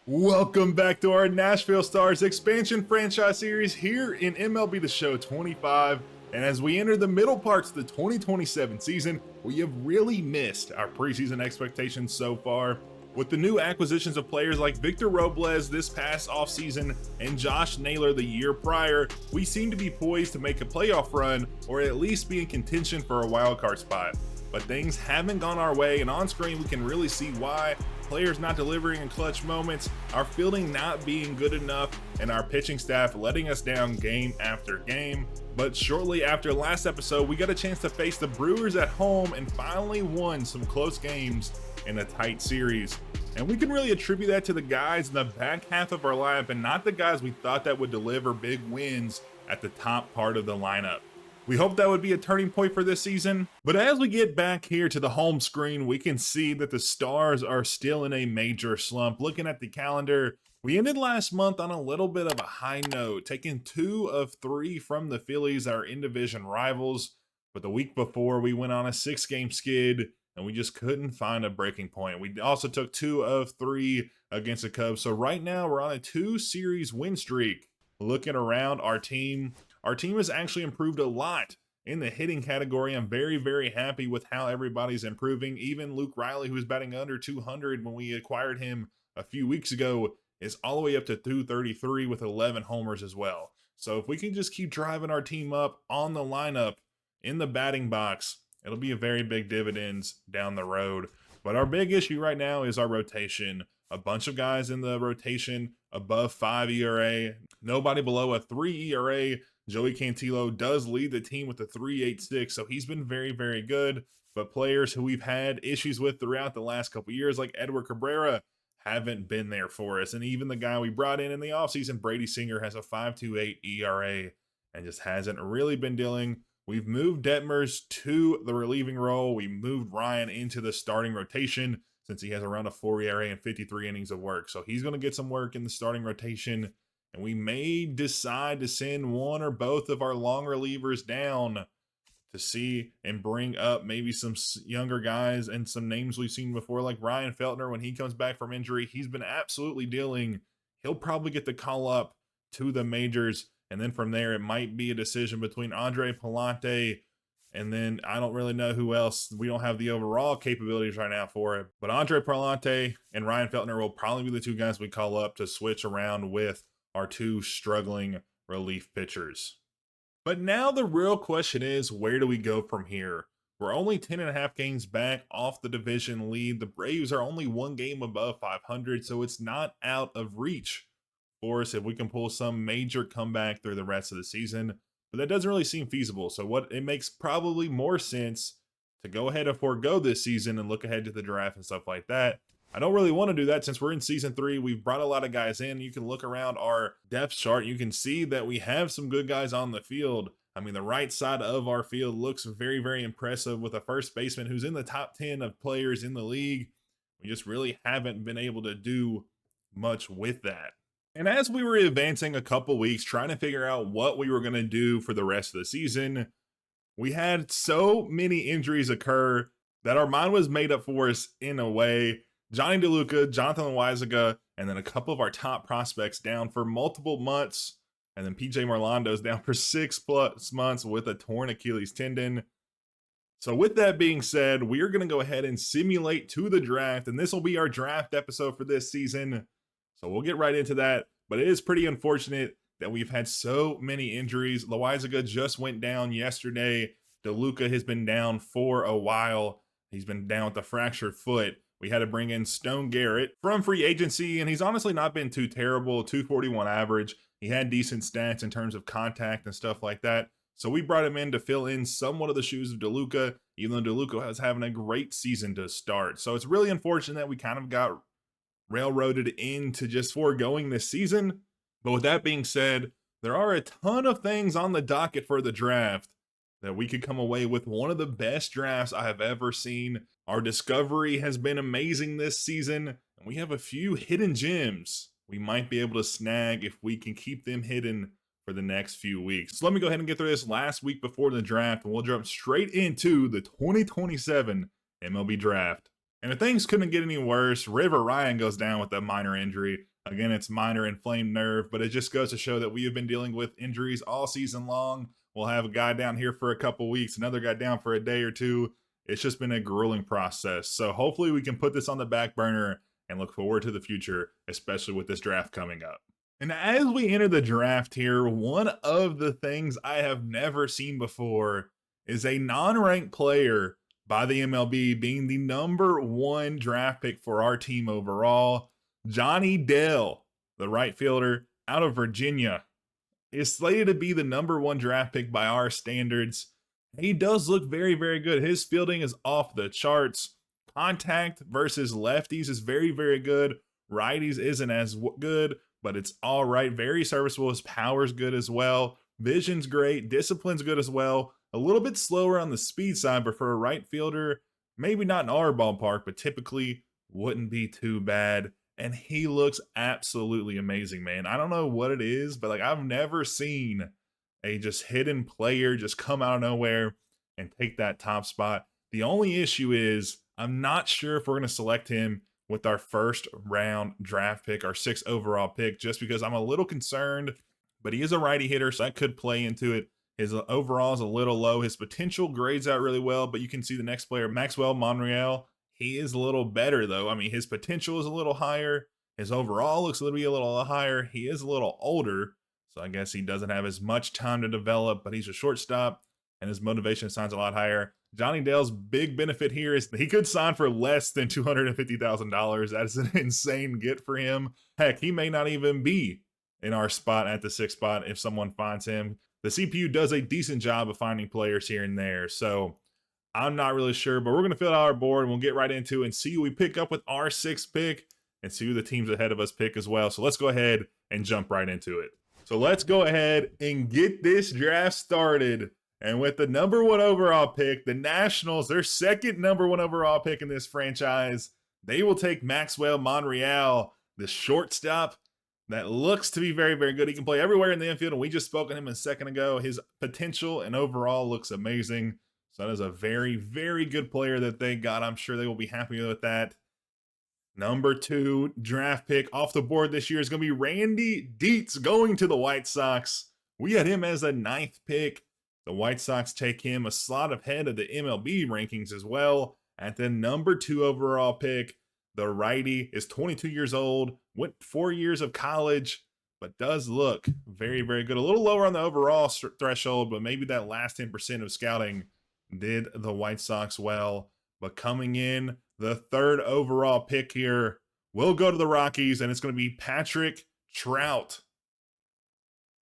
Welcome back to our Nashville Stars expansion franchise series here in MLB The Show 25. And as we enter the middle parts of the 2027 season, we have really missed our preseason expectations so far. With the new acquisitions of players like Victor Robles this past offseason and Josh Naylor the year prior, we seem to be poised to make a playoff run or at least be in contention for a wildcard spot. But things haven't gone our way, and on screen we can really see why. Players not delivering in clutch moments, our fielding not being good enough, and our pitching staff letting us down game after game. But shortly after last episode, we got a chance to face the Brewers at home and finally won some close games in a tight series. And we can really attribute that to the guys in the back half of our lineup and not the guys we thought that would deliver big wins at the top part of the lineup. We hope that would be a turning point for this season, but as we get back here to the home screen, we can see that the Stars are still in a major slump. Looking at the calendar, we ended last month on a little bit of a high note, taking 2 of 3 from the Phillies, our in-division rivals, but the week before we went on a 6-game skid and we just couldn't find a breaking point. We also took 2 of 3 against the Cubs, so right now we're on a 2-series win streak. Looking around our team has actually improved a lot in the hitting category. I'm very, very happy with how everybody's improving. Even Luke Riley, who was batting under 200 when we acquired him a few weeks ago, is all the way up to 233 with 11 homers as well. So if we can just keep driving our team up on the lineup, in the batting box, it'll be a very big dividends down the road. But our big issue right now is our rotation. A bunch of guys in the rotation above 5 ERA, nobody below a 3 ERA. Joey Cantillo does lead the team with a 3.86, so he's been very, very good. But players who we've had issues with throughout the last couple years, like Edward Cabrera, haven't been there for us. And even the guy we brought in the offseason, Brady Singer, has a 5.28 ERA and just hasn't really been dealing. We've moved Detmers to the relieving role. We moved Ryan into the starting rotation since he has around a 4 ERA and 53 innings of work. So he's going to get some work in the starting rotation. And we may decide to send one or both of our long relievers down to see and bring up maybe some younger guys and some names we've seen before, like Ryan Feltner. When he comes back from injury, he's been absolutely dealing. He'll probably get the call up to the majors. And then from there, it might be a decision between Andre Palante and then I don't really know who else. We don't have the overall capabilities right now for it. But Andre Palante and Ryan Feltner will probably be the 2 guys we call up to switch around with our 2 struggling relief pitchers. But now the real question is, where do we go from here? We're only 10.5 games back off the division lead. The Braves are only 1 game above 500, so it's not out of reach for us if we can pull some major comeback through the rest of the season. But that doesn't really seem feasible. So it makes probably more sense to go ahead and forego this season and look ahead to the draft and stuff like that. I don't really want to do that since we're in season 3. We've brought a lot of guys in. You can look around our depth chart. You can see that we have some good guys on the field. I mean, the right side of our field looks very, very impressive with a first baseman who's in the top 10 of players in the league. We just really haven't been able to do much with that. And as we were advancing a couple weeks, trying to figure out what we were going to do for the rest of the season, we had so many injuries occur that our mind was made up for us in a way. Johnny DeLuca, Jonathan Loaizaga, and then a couple of our top prospects down for multiple months. And then PJ Marlando's down for 6+ months with a torn Achilles tendon. So with that being said, we are going to go ahead and simulate to the draft. And this will be our draft episode for this season. So we'll get right into that, but it is pretty unfortunate that we've had so many injuries. Loaizaga just went down yesterday. DeLuca has been down for a while. He's been down with a fractured foot. We had to bring in Stone Garrett from free agency, and he's honestly not been too terrible, 241 average. He had decent stats in terms of contact and stuff like that. So we brought him in to fill in somewhat of the shoes of DeLuca, even though DeLuca was having a great season to start. So it's really unfortunate that we kind of got railroaded into just foregoing this season. But with that being said, there are a ton of things on the docket for the draft that we could come away with one of the best drafts I have ever seen. Our discovery has been amazing this season, and we have a few hidden gems we might be able to snag if we can keep them hidden for the next few weeks. So let me go ahead and get through this last week before the draft, and we'll jump straight into the 2027 MLB draft. And if things couldn't get any worse, River Ryan goes down with a minor injury. Again, it's minor inflamed nerve, but it just goes to show that we have been dealing with injuries all season long. We'll have a guy down here for a couple weeks, another guy down for a day or two. It's just been a grueling process. So hopefully we can put this on the back burner and look forward to the future, especially with this draft coming up. And as we enter the draft here, one of the things I have never seen before is a non-ranked player by the MLB being the #1 draft pick for our team overall. Johnny Dale, the right fielder out of Virginia, is slated to be the #1 draft pick by our standards. He does look very, very good. His fielding is off the charts. Contact versus lefties is very, very good. Righties isn't as good, but it's all right. Very serviceable. His power's good as well. Vision's great. Discipline's good as well. A little bit slower on the speed side, but for a right fielder, maybe not in our ballpark, but typically wouldn't be too bad. And he looks absolutely amazing, man. I don't know what it is, but like I've never seen a just hidden player just come out of nowhere and take that top spot. The only issue is I'm not sure if we're going to select him with our first round draft pick, our 6th overall pick, just because I'm a little concerned, but he is a righty hitter, so that could play into it. His overall is a little low. His potential grades out really well, but you can see the next player, Maxwell Monreal, he is a little better though. I mean, his potential is a little higher. His overall looks a little higher. He is a little older, so I guess he doesn't have as much time to develop, but he's a shortstop and his motivation signs a lot higher. Johnny Dale's big benefit here is he could sign for less than $250,000. That's an insane get for him. Heck, he may not even be in our spot at the 6th spot if someone finds him. The CPU does a decent job of finding players here and there, so I'm not really sure, but we're going to fill out our board and we'll get right into it and see who we pick up with our 6th pick and see who the teams ahead of us pick as well. So let's go ahead and jump right into it. So let's go ahead and get this draft started. And with the #1 overall pick, the Nationals, their 2nd #1 overall pick in this franchise, they will take Maxwell Monreal, the shortstop that looks to be very, very good. He can play everywhere in the infield, and we just spoke on him a second ago. His potential and overall looks amazing. So that is a very, very good player that they got. I'm sure they will be happy with that. #2 draft pick off the board this year is going to be Randy Dietz going to the White Sox. We had him as a 9th pick. The White Sox take him a slot ahead of the MLB rankings as well. At the #2 overall pick, the righty is 22 years old, went 4 years of college, but does look very, very good. A little lower on the overall threshold, but maybe that last 10% of scouting did the White Sox well. But coming in, the 3rd overall pick here will go to the Rockies, and it's going to be Patrick Trout,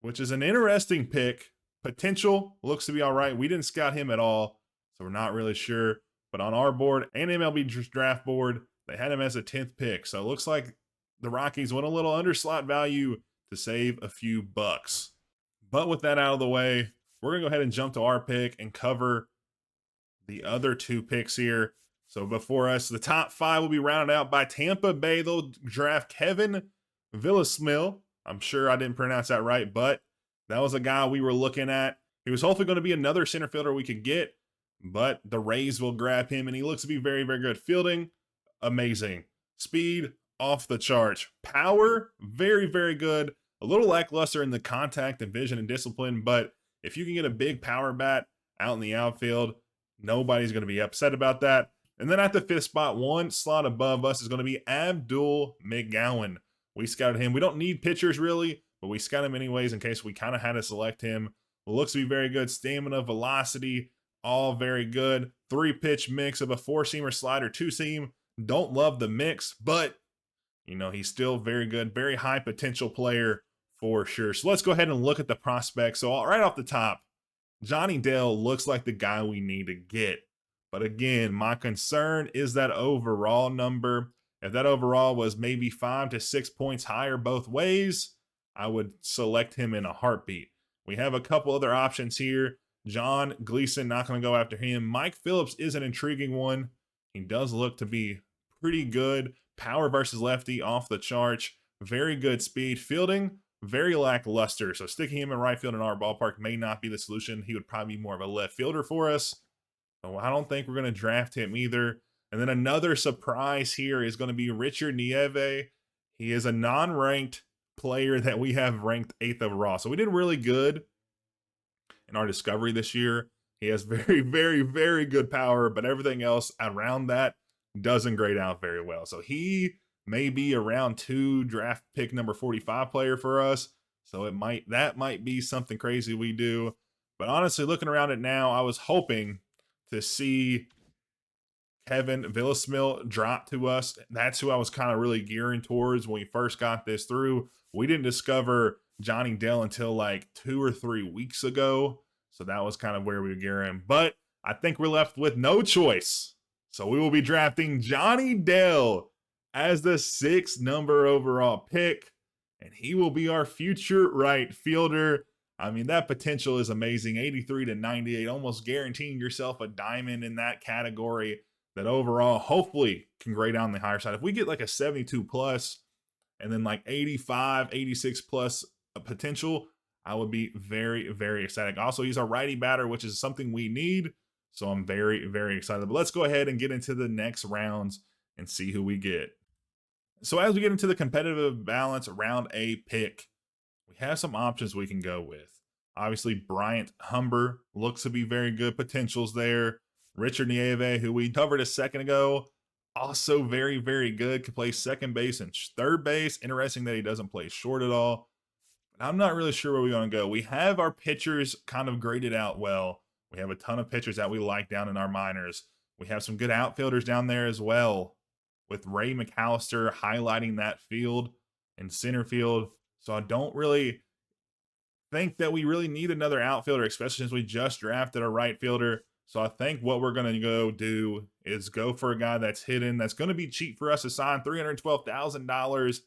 which is an interesting pick. Potential looks to be all right. We didn't scout him at all, so we're not really sure. But on our board and MLB draft board, they had him as a 10th pick. So it looks like the Rockies went a little under slot value to save a few bucks. But with that out of the way, we're going to go ahead and jump to our pick and cover the other 2 picks here. So before us, the top 5 will be rounded out by Tampa Bay. They'll draft Kevin Villasmil. I'm sure I didn't pronounce that right, but that was a guy we were looking at. He was hopefully going to be another center fielder we could get, but the Rays will grab him, and he looks to be very, very good. Fielding, amazing. Speed, off the charts. Power, very, very good. A little lackluster in the contact and vision and discipline, but if you can get a big power bat out in the outfield, nobody's going to be upset about that. And then at the 5th spot, 1 slot above us is going to be Abdul McGowan. We scouted him. We don't need pitchers really, but we scout him anyways in case we kind of had to select him. Looks to be very good. Stamina, velocity, all very good. 3-pitch mix of a 4-seamer slider, 2-seam. Don't love the mix, but, you know, he's still very good. Very high potential player for sure. So let's go ahead and look at the prospects. So right off the top, Johnny Dale looks like the guy we need to get. But again, my concern is that overall number. If that overall was maybe 5 to 6 points higher both ways, I would select him in a heartbeat. We have a couple other options here. John Gleason, not going to go after him. Mike Phillips is an intriguing one. He does look to be pretty good. Power versus lefty, off the charts. Very good speed. Fielding, very lackluster. So sticking him in right field in our ballpark may not be the solution. He would probably be more of a left fielder for us. So I don't think we're going to draft him either. And then another surprise here is going to be Richard Nieve. He is a non-ranked player that we have ranked 8th overall. So we did really good in our discovery this year. He has very, very, very good power, but everything else around that doesn't grade out very well. So he may be a round 2 draft pick number 45 player for us. So that might be something crazy we do. But honestly, looking around it now, I was hoping to see Kevin Villasmil drop to us. That's who I was kind of really gearing towards when we first got this through. We didn't discover Johnny Dell until like 2 or 3 weeks ago. So that was kind of where we were gearing. But I think we're left with no choice. So we will be drafting Johnny Dell as the 6th number overall pick. And he will be our future right fielder. I mean, that potential is amazing. 83 to 98, almost guaranteeing yourself a diamond in that category that overall hopefully can grade on the higher side. If we get like a 72 plus and then like 85, 86 plus potential, I would be very, very excited. Also, he's a righty batter, which is something we need. So I'm very, very excited. But let's go ahead and get into the next rounds and see who we get. So as we get into the competitive balance round A pick, we have some options we can go with. Obviously, Bryant Humber looks to be very good potentials there. Richard Nieve, who we covered a second ago, also very, very good. Can play second base and third base. Interesting that he doesn't play short at all. But I'm not really sure where we're going to go. We have our pitchers kind of graded out well. We have a ton of pitchers that we like down in our minors. We have some good outfielders down there as well, with Ray McAllister highlighting that field in center field. So I don't really think that we really need another outfielder, especially since we just drafted a right fielder. So I think what we're going to go do is go for a guy that's hidden, that's going to be cheap for us to sign, $312,000,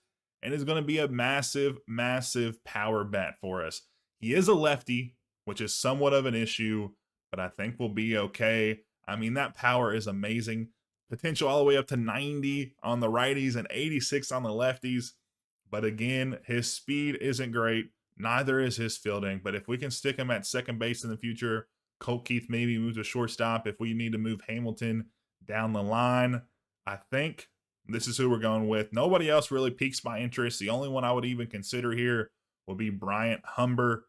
and is going to be a massive, massive power bat for us. He is a lefty, which is somewhat of an issue, but I think we'll be okay. I mean, that power is amazing. Potential all the way up to 90 on the righties and 86 on the lefties. But again, his speed isn't great. Neither is his fielding. But if we can stick him at second base in the future, Colt Keith maybe moves to shortstop. If we need to move Hamilton down the line, I think this is who we're going with. Nobody else really piques my interest. The only one I would even consider here will be Bryant Humber.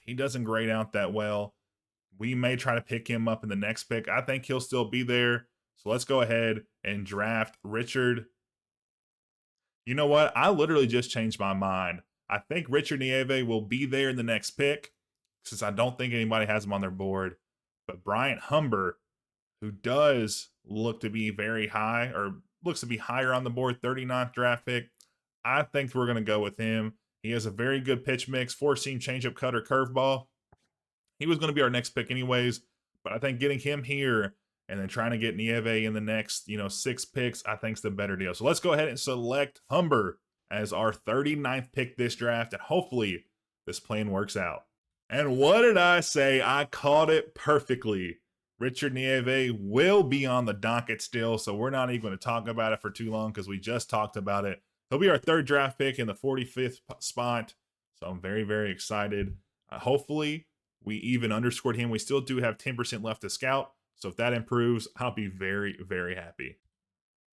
He doesn't grade out that well. We may try to pick him up in the next pick. I think he'll still be there. So let's go ahead and draft Richard. You know what? I literally just changed my mind. I think Richard Nieve will be there in the next pick, since I don't think anybody has him on their board. But Bryant Humber, who does look to be very high, or looks to be higher on the board, 39th draft pick, I think we're going to go with him. He has a very good pitch mix, 4-seam changeup, cutter, curveball. He was going to be our next pick anyways, but I think getting him here and then trying to get Nieve in the next, 6 picks, I think is the better deal. So let's go ahead and select Humber as our 39th pick this draft, and hopefully this plan works out. And what did I say? I called it perfectly. Richard Nieve will be on the docket still, so we're not even going to talk about it for too long because we just talked about it. He'll be our 3rd draft pick in the 45th spot, so I'm very, very excited. Hopefully, we even underscored him. We still do have 10% left to scout, so if that improves, I'll be very, very happy.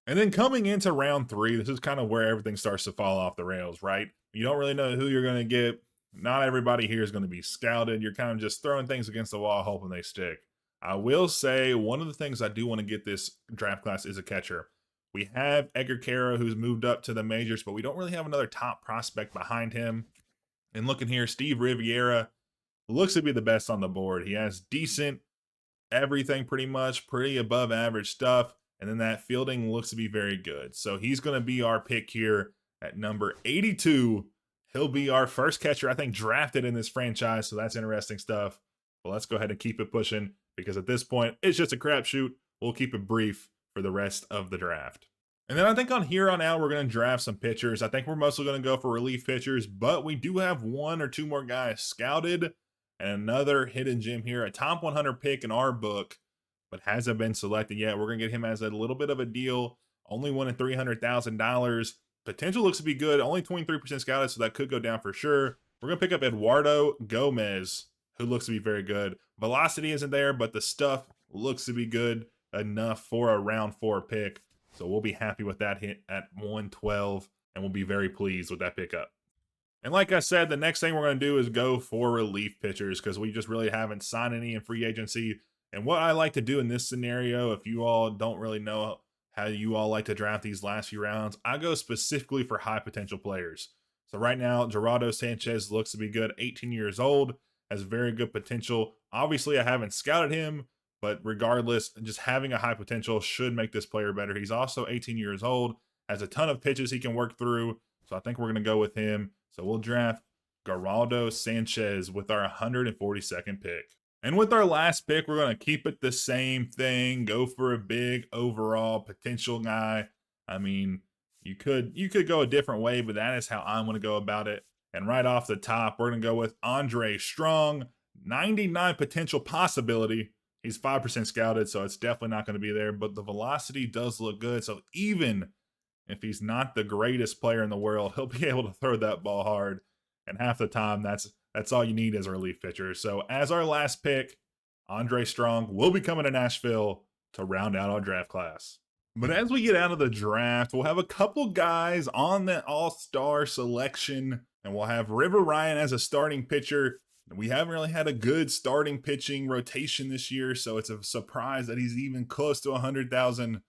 And then coming into round 3, this is kind of where everything starts to fall off the rails, right? You don't really know who you're going to get. Not everybody here is going to be scouted. You're kind of just throwing things against the wall, hoping they stick. I will say one of the things I do want to get this draft class is a catcher. We have Edgar Cara, who's moved up to the majors, but we don't really have another top prospect behind him. And looking here, Steve Riviera looks to be the best on the board. He has decent everything, pretty much, pretty above average stuff. And then that fielding looks to be very good. So he's going to be our pick here at number 82. He'll be our first catcher, I think, drafted in this franchise. So that's interesting stuff. But let's go ahead and keep it pushing, because at this point, it's just a crapshoot. We'll keep it brief for the rest of the draft. And then I think on here on out, we're going to draft some pitchers. I think we're mostly going to go for relief pitchers, but we do have 1 or 2 more guys scouted, and another hidden gem here, a top 100 pick in our book, but hasn't been selected yet. We're going to get him as a little bit of a deal, only winning $300,000. Potential looks to be good, only 23% scouted, so that could go down for sure. We're going to pick up Eduardo Gomez, who looks to be very good. Velocity isn't there, but the stuff looks to be good. enough for a round 4 pick. So we'll be happy with that hit at 112, and we'll be very pleased with that pickup. And like I said, the next thing we're going to do is go for relief pitchers because we just really haven't signed any in free agency. And what I like to do in this scenario, if you all don't really know how you all like to draft these last few rounds, I go specifically for high potential players. So right now, Gerardo Sanchez looks to be good, 18 years old, has very good potential. Obviously, I haven't scouted him, but regardless, just having a high potential should make this player better. He's also 18 years old, has a ton of pitches he can work through. So I think we're going to go with him. So we'll draft Gerardo Sanchez with our 142nd pick. And with our last pick, we're going to keep it the same thing. Go for a big overall potential guy. I mean, you could go a different way, but that is how I'm going to go about it. And right off the top, we're going to go with Andre Strong, 99 potential possibility. He's 5% scouted, so it's definitely not going to be there, but the velocity does look good. So even if he's not the greatest player in the world, he'll be able to throw that ball hard. And half the time, that's all you need as a relief pitcher. So as our last pick, Andre Strong will be coming to Nashville to round out our draft class. But as we get out of the draft, we'll have a couple guys on the all-star selection, and we'll have River Ryan as a starting pitcher. We haven't really had a good starting pitching rotation this year, so it's a surprise that he's even close to 100,000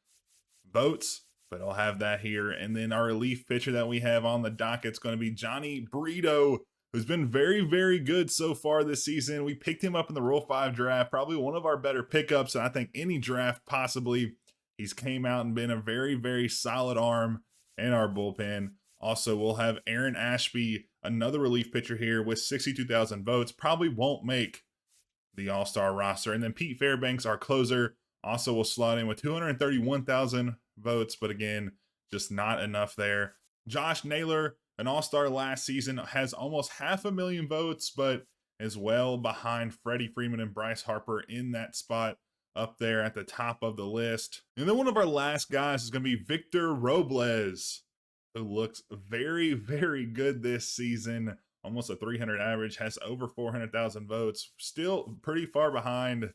votes. But I'll have that here. And then our relief pitcher that we have on the docket is going to be Johnny Brito, who's been very, very good so far this season. We picked him up in the Rule 5 draft, probably one of our better pickups, and I think any draft possibly. He's came out and been a very, very solid arm in our bullpen. Also, we'll have Aaron Ashby, another relief pitcher here with 62,000 votes. Probably won't make the all-star roster. And then Pete Fairbanks, our closer, also will slot in with 231,000 votes, but again, just not enough there. Josh Naylor, an all-star last season, has almost 500,000 votes, but is well behind Freddie Freeman and Bryce Harper in that spot up there at the top of the list. And then one of our last guys is going to be Victor Robles, who looks very, very good this season. Almost a 300 average, has over 400,000 votes. Still pretty far behind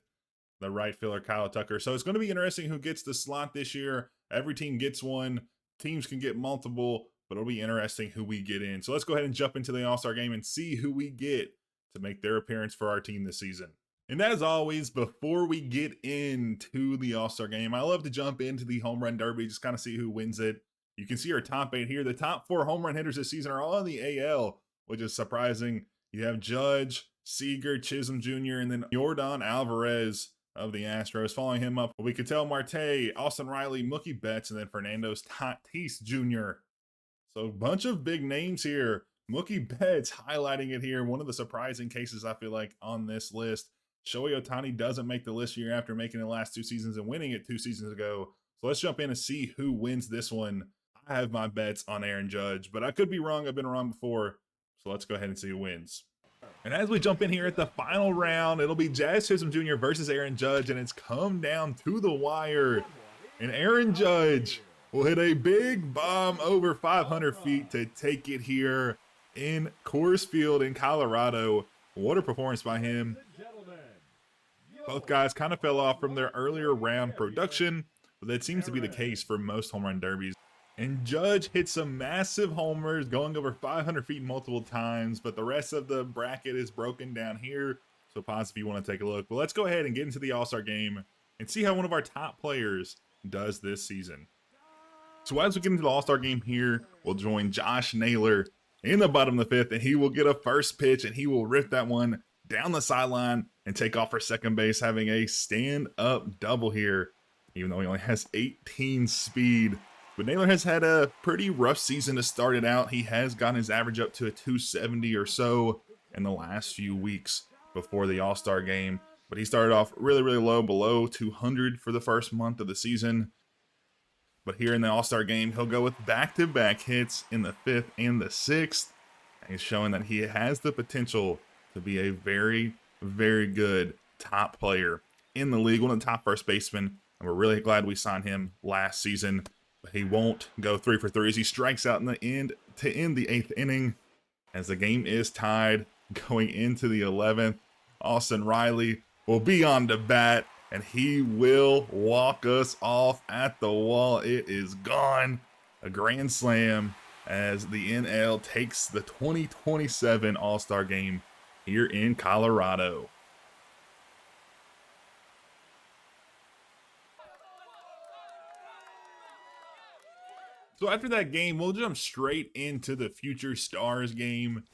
the right fielder Kyle Tucker. So it's going to be interesting who gets the slot this year. Every team gets one. Teams can get multiple, but it'll be interesting who we get in. So let's go ahead and jump into the All-Star game and see who we get to make their appearance for our team this season. And as always, before we get into the All-Star game, I love to jump into the Home Run Derby, just kind of see who wins it. You can see our top 8 here. The top 4 home run hitters this season are all in the AL, which is surprising. You have Judge, Seager, Chisholm Jr., and then Yordan Alvarez of the Astros. Following him up, we could tell Marte, Austin Riley, Mookie Betts, and then Fernando Tatis Jr. So a bunch of big names here. Mookie Betts highlighting it here. One of the surprising cases I feel like on this list. Shohei Ohtani doesn't make the list year after making the last 2 seasons and winning it 2 seasons ago. So let's jump in and see who wins this one. I have my bets on Aaron Judge, but I could be wrong. I've been wrong before. So let's go ahead and see who wins. And as we jump in here at the final round, it'll be Jazz Chisholm Jr. versus Aaron Judge, and it's come down to the wire. And Aaron Judge will hit a big bomb over 500 feet to take it here in Coors Field in Colorado. What a performance by him. Both guys kind of fell off from their earlier round production, but that seems to be the case for most home run derbies. And Judge hit some massive homers going over 500 feet multiple times, but the rest of the bracket is broken down here. So pause if you want to take a look. But let's go ahead and get into the All-Star game and see how one of our top players does this season. So as we get into the All-Star game here, we'll join Josh Naylor in the bottom of the 5th, and he will get a first pitch, and he will rip that one down the sideline and take off for second base, having a stand-up double here, even though he only has 18 speed. But Naylor has had a pretty rough season to start it out. He has gotten his average up to a 270 or so in the last few weeks before the All-Star game. But he started off really, really low, below 200 for the first month of the season. But here in the All-Star game, he'll go with back-to-back hits in the 5th and the 6th. And he's showing that he has the potential to be a very, very good top player in the league, one of the top first basemen. And we're really glad we signed him last season. But he won't go 3 for 3 as he strikes out in the end to end the 8th inning. As the game is tied going into the 11th, Austin Riley will be on to bat. and he will walk us off at the wall. It is gone. A grand slam as the NL takes the 2027 All-Star Game here in Colorado. So after that game, we'll jump straight into the Future Stars game.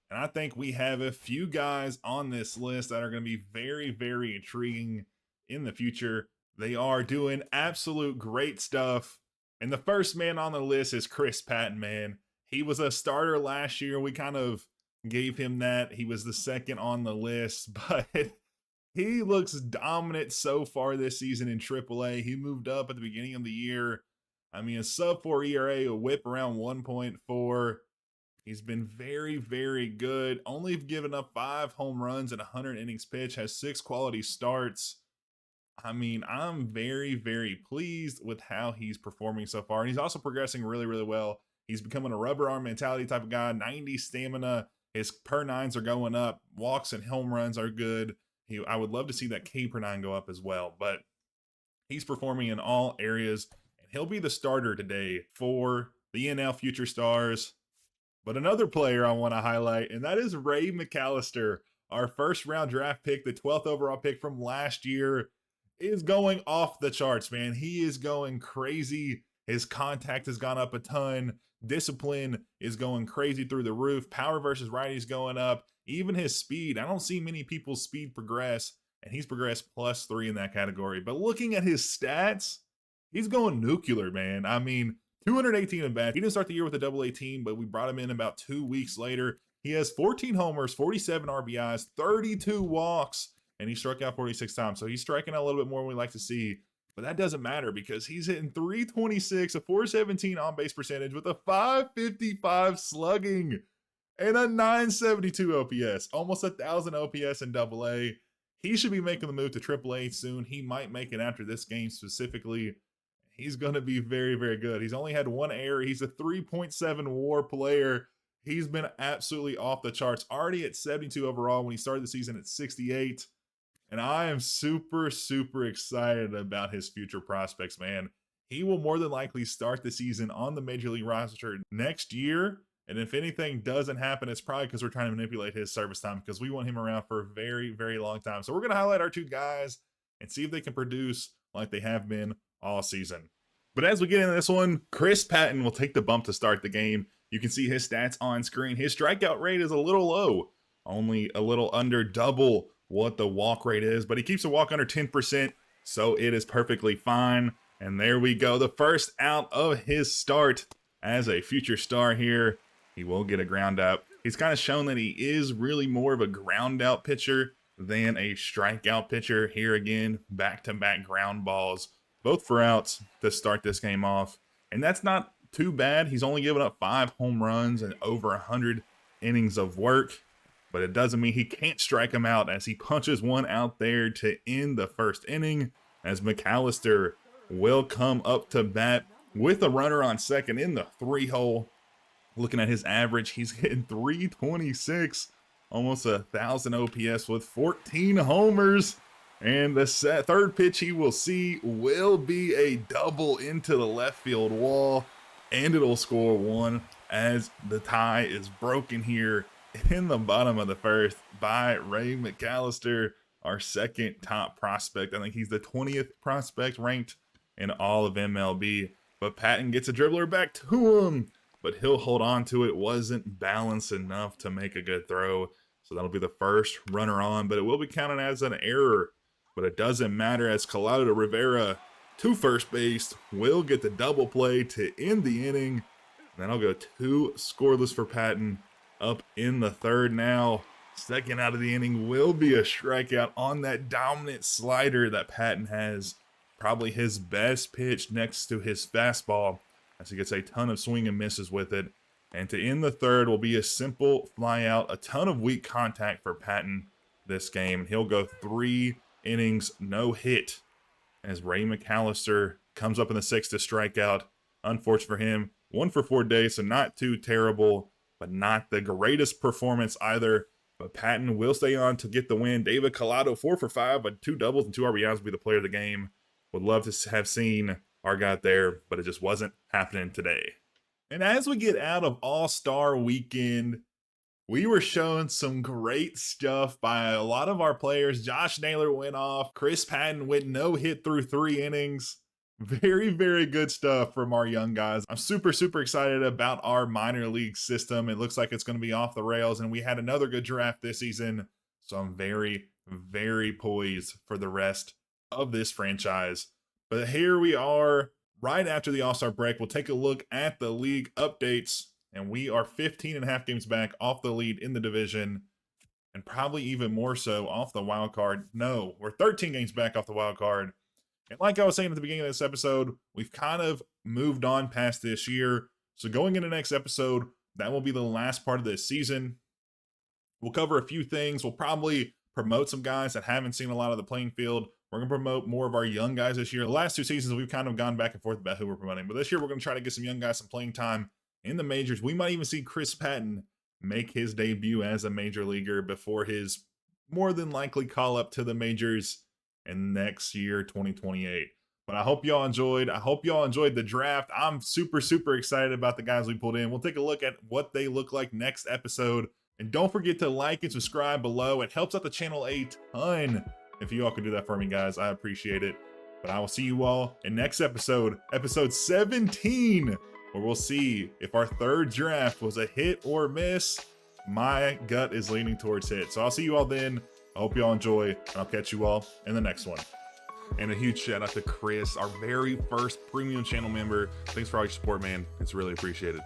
And I think we have a few guys on this list that are going to be very, very intriguing in the future. They are doing absolute great stuff. And the first man on the list is Chris Patton, man. He was a starter last year. We kind of gave him that. He was the second on the list, but he looks dominant so far this season in AAA. He moved up at the beginning of the year. I mean, a sub-4 ERA, a whip around 1.4. He's been very, very good. Only given up 5 home runs and 100 innings pitched. Has 6 quality starts. I mean, I'm very, very pleased with how he's performing so far. And he's also progressing really, really well. He's becoming a rubber arm mentality type of guy. 90 stamina. His per nines are going up. Walks and home runs are good. I would love to see that K per nine go up as well. But he's performing in all areas. He'll be the starter today for the NL Future Stars. But another player I want to highlight, and that is Ray McAllister, our first round draft pick, the 12th overall pick from last year, is going off the charts, man. He is going crazy. His contact has gone up a ton. Discipline is going crazy through the roof. Power versus righties going up. Even his speed. I don't see many people's speed progress, and he's progressed +3 in that category. But looking at his stats, he's going nuclear, man. I mean, 218 at bat. He didn't start the year with a AA team, but we brought him in about 2 weeks later. He has 14 homers, 47 RBIs, 32 walks, and he struck out 46 times. So he's striking out a little bit more than we like to see. But that doesn't matter because he's hitting 326, a 417 on-base percentage with a 555 slugging and a 972 OPS. Almost 1,000 OPS in AA. He should be making the move to AAA soon. He might make it after this game specifically. He's going to be very, very good. He's only had 1 error. He's a 3.7 WAR player. He's been absolutely off the charts. Already at 72 overall when he started the season at 68. And I am super, super excited about his future prospects, man. He will more than likely start the season on the Major League roster next year. And if anything doesn't happen, it's probably because we're trying to manipulate his service time because we want him around for a very, very long time. So we're going to highlight our 2 guys and see if they can produce like they have been all season. But as we get into this one, Chris Patton will take the bump to start the game. You can see his stats on screen. His strikeout rate is a little low, only a little under double what the walk rate is, but he keeps the walk under 10%, so it is perfectly fine. And there we go, the first out of his start as a future star here. He will get a ground out. He's kind of shown that he is really more of a ground out pitcher than a strikeout pitcher. Here again, back-to-back ground balls, both for outs to start this game off. And that's not too bad. He's only given up 5 home runs and over 100 innings of work. But it doesn't mean he can't strike him out as he punches one out there to end the first inning. As McAllister will come up to bat with a runner on second in the 3-hole. Looking at his average, he's hitting 326. Almost 1,000 OPS with 14 homers. And the third pitch he will see will be a double into the left field wall. And it'll score 1 as the tie is broken here in the bottom of the first by Ray McAllister, our second top prospect. I think he's the 20th prospect ranked in all of MLB. But Patton gets a dribbler back to him, but he'll hold on to it. Wasn't balanced enough to make a good throw. So that'll be the first runner on, but it will be counted as an error. But it doesn't matter as Collado Rivera to first base will get the double play to end the inning. And then I'll go 2 scoreless for Patton up in the third now. Second out of the inning will be a strikeout on that dominant slider that Patton has. Probably his best pitch next to his fastball as he gets a ton of swing and misses with it. And to end the third will be a simple fly out, a ton of weak contact for Patton this game. He'll go 3 innings, no hit, as Ray McAllister comes up in the 6th to strike out. Unfortunate for him, 1 for 4 days, so not too terrible, but not the greatest performance either. But Patton will stay on to get the win. David Collado, 4 for 5, but 2 doubles and 2 RBIs will be the player of the game. Would love to have seen our guy there, but it just wasn't happening today. And as we get out of All-Star Weekend, we were showing some great stuff by a lot of our players. Josh Naylor went off. Chris Patton went no hit through 3 innings. Very, very good stuff from our young guys. I'm super, super excited about our minor league system. It looks like it's going to be off the rails, and we had another good draft this season. So I'm very, very poised for the rest of this franchise. But here we are right after the All-Star break. We'll take a look at the league updates, and we are 15 and a half games back off the lead in the division, and probably even more so off the wild card. No, we're 13 games back off the wild card. And like I was saying at the beginning of this episode, we've kind of moved on past this year. So going into the next episode, that will be the last part of this season. We'll cover a few things. We'll probably promote some guys that haven't seen a lot of the playing field. We're going to promote more of our young guys this year. The last 2 seasons, we've kind of gone back and forth about who we're promoting. But this year, we're going to try to get some young guys some playing time in the majors. We might even see Chris Patton make his debut as a major leaguer before his more than likely call up to the majors in next year, 2028. But I hope y'all enjoyed. I hope y'all enjoyed the draft. I'm super, super excited about the guys we pulled in. We'll take a look at what they look like next episode. And don't forget to like and subscribe below. It helps out the channel a ton. If you all could do that for me, guys, I appreciate it. But I will see you all in next episode, episode 17, where we'll see if our third draft was a hit or miss. My gut is leaning towards hit. So I'll see you all then. I hope you all enjoy, and I'll catch you all in the next one. And a huge shout out to Chris, our very first premium channel member. Thanks for all your support, man. It's really appreciated.